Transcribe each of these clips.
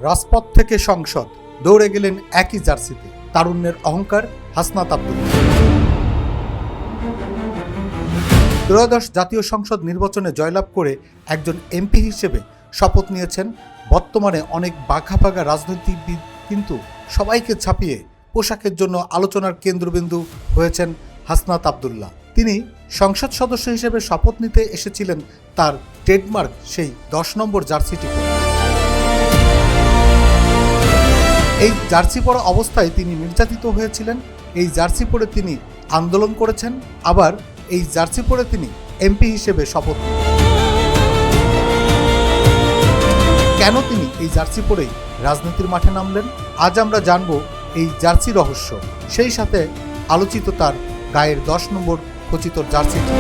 রাজপথ থেকে সংসদ, দৌড়ে গেলেন একই জার্সিতে। তারুণ্যের অহংকার হাসনাত আব্দুল্লাহ। ত্রয়োদশ জাতীয় সংসদ নির্বাচনে জয়লাভ করে একজন এমপি হিসেবে শপথ নিয়েছেন বর্তমানে অনেক বাঘা রাজনীতিবিদ, কিন্তু সবাইকে ছাপিয়ে পোশাকের জন্য আলোচনার কেন্দ্রবিন্দু হয়েছেন হাসনাত আব্দুল্লাহ। তিনি সংসদ সদস্য হিসেবে শপথ নিতে এসেছিলেন তার ট্রেডমার্ক সেই 10 নম্বর জার্সিটি পরে। এই জার্সি পরা অবস্থায় তিনি নির্যাতিত হয়েছিলেন। এই জার্সি পরে তিনি আন্দোলন করেছেন, আবার এই জার্সি পরে তিনি এমপি হিসেবে শপথ নেন। কেন তিনি এই জার্সি পরেই রাজনীতির মাঠে নামলেন, আজ আমরা জানব এই জার্সি রহস্য, সেই সাথে আলোচিত তার গায়ের 10 নম্বর খচিত জার্সিটি।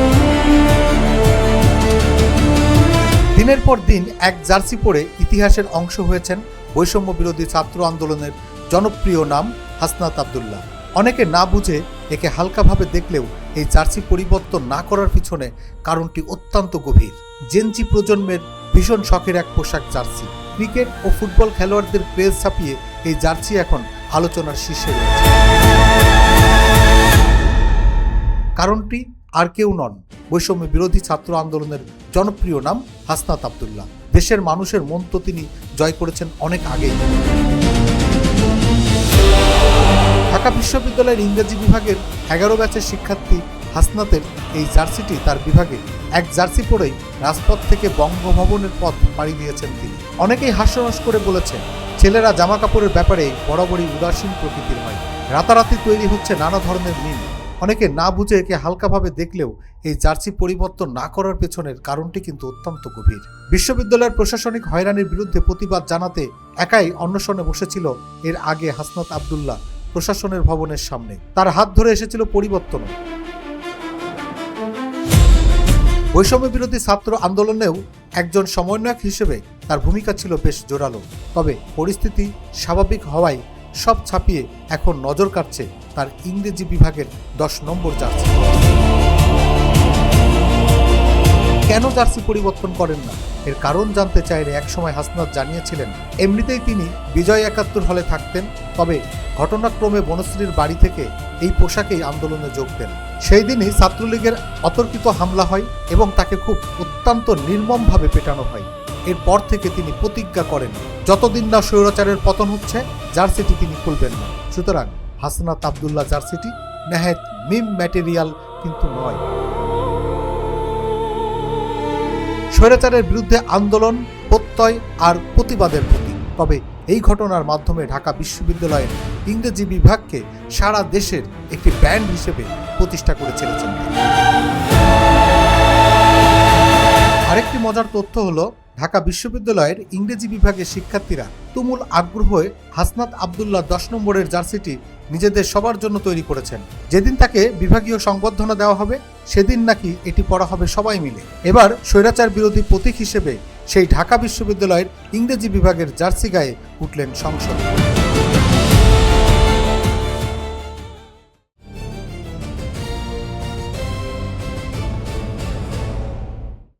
দিনের পর দিন এক জার্সি পরে ইতিহাসের অংশ হয়েছেন বৈষম্য বিরোধী ছাত্র আন্দোলনের জনপ্রিয় নাম হাসনাত আব্দুল্লাহ। অনেকে না বুঝে একে হালকাভাবে দেখলেও এই জার্সি পরিবর্তন না করার পিছনে কারণটি অত্যন্ত গভীর। জেনজি প্রজন্মের ভীষণ শখের এক পোশাক জার্সি। ক্রিকেট ও ফুটবল খেলোয়াড়দের ক্রেজ ছাপিয়ে এই জার্সি এখন আলোচনার শীর্ষে রয়েছে। কারণটি আর কেউ নন, বৈষম্য বিরোধী ছাত্র আন্দোলনের জনপ্রিয় নাম হাসনাত আব্দুল্লাহ। দেশের মানুষের মন তো তিনি জয় করেছেন অনেক আগেই। ঢাকা বিশ্ববিদ্যালয়ের ইংরেজি বিভাগের 11 ব্যাচের শিক্ষার্থী হাসনাতের এই জার্সিটি তার বিভাগে এক জার্সি পরেই রাজপথ থেকে বঙ্গভবনের পথ পাড়ি দিয়েছেন তিনি। অনেকেই হাস্যরস করে বলেছেন, ছেলেরা জামা কাপড়ের ব্যাপারে বরাবরই উদাসীন প্রকৃতির হয়, রাতারাতি তৈরি হচ্ছে নানা ধরনের মিম। অনেকে না বুঝে একে হালকাভাবে দেখলেও এই জার্সি পরিবর্তন না করার পেছনের কারণটি কিন্তু অত্যন্ত গভীর। বিশ্ববিদ্যালয়ের প্রশাসনিক হয়রানির বিরুদ্ধে প্রতিবাদ জানাতে একাই অনশনে বসেছিল এর আগে হাসনাত আব্দুল্লাহ প্রশাসনের ভবনের সামনে। তার হাত ধরে এসেছিল পরিবর্তন। বৈষম্য বিরোধী ছাত্র আন্দোলনেও একজন সমন্বয়ক হিসেবে তার ভূমিকা ছিল বেশ জোরালো। তবে পরিস্থিতি স্বাভাবিক হওয়ায় সব ছাপিয়ে এখন নজর কাটছে তার ইংরেজি বিভাগের 10 নম্বর জার্সি। কেন জার্সি পরিবর্তন করেন না, এর কারণ জানতে চাইলে একসময় হাসনাত জানিয়েছিলেন, এমনিতেই তিনি বিজয় 71 হলে থাকতেন, তবে ঘটনাক্রমে বনশ্রীর বাড়ি থেকে এই পোশাকেই আন্দোলনে যোগ দেন। সেই দিনই ছাত্রলীগের অতর্কিত হামলা হয় এবং তাকে খুব অত্যন্ত নির্মমভাবে পেটানো হয়। এরপর থেকে তিনি প্রতিজ্ঞা করেন, যতদিন না স্বৈরাচারের পতন হচ্ছে জার্সিটি তিনি খুলবেন না। সুতরাং হাসনাত আব্দুল্লাহ জার্সিটি নেহায়েত মিম ম্যাটেরিয়াল কিন্তু নয়। স্বৈরাচারের বিরুদ্ধে আন্দোলন, প্রত্যয় আর প্রতিবাদের প্রতীক। তবে এই ঘটনার মাধ্যমে ঢাকা বিশ্ববিদ্যালয়ের ইংরেজি বিভাগকে সারা দেশের একটি ব্র্যান্ড হিসেবে প্রতিষ্ঠা করে ছেড়েছেন। আরেকটি মজার তথ্য হলো, ঢাকা বিশ্ববিদ্যালয়ের ইংরেজি বিভাগের শিক্ষার্থীরা তুমুল আগ্রহে হাসনাত আব্দুল্লাহ 10 নম্বরের জার্সিটি নিজেদের সবার জন্য তৈরি করেছেন। যেদিন তাকে বিভাগীয় সংবর্ধনা দেওয়া হবে সেদিন নাকি এটি পরা হবে সবাই মিলে। এবার স্বৈরাচার বিরোধী প্রতীক হিসেবে সেই ঢাকা বিশ্ববিদ্যালয়ের ইংরেজি বিভাগের জার্সি গায়ে উঠলেন সংসদ।